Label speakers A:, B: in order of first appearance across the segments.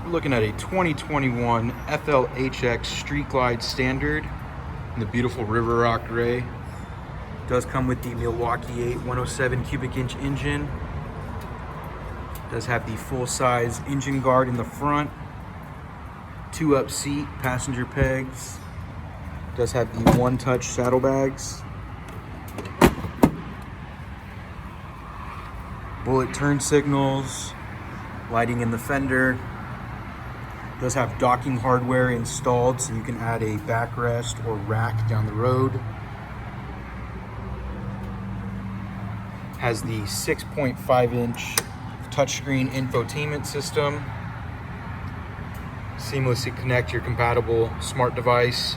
A: We're looking at a 2021 FLHX Street Glide Standard in the beautiful River Rock gray. Does come with the Milwaukee-Eight 107 cubic inch engine. Does have the full-size engine guard in the front. 2-up seat, passenger pegs. Does have the one-touch saddlebags. Bullet turn signals. Lighting in the fender. Does have docking hardware installed, so you can add a backrest or rack down the road. Has the 6.5 inch touchscreen infotainment system. Seamlessly connect your compatible smart device.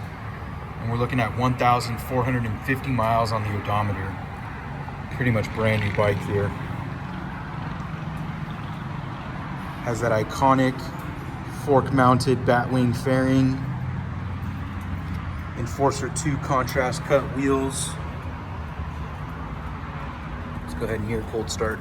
A: And we're looking at 1,450 miles on the odometer. Pretty much brand new bike here. Has that iconic fork-mounted Batwing fairing. Enforcer 2 contrast cut wheels. Let's go ahead and hear cold start.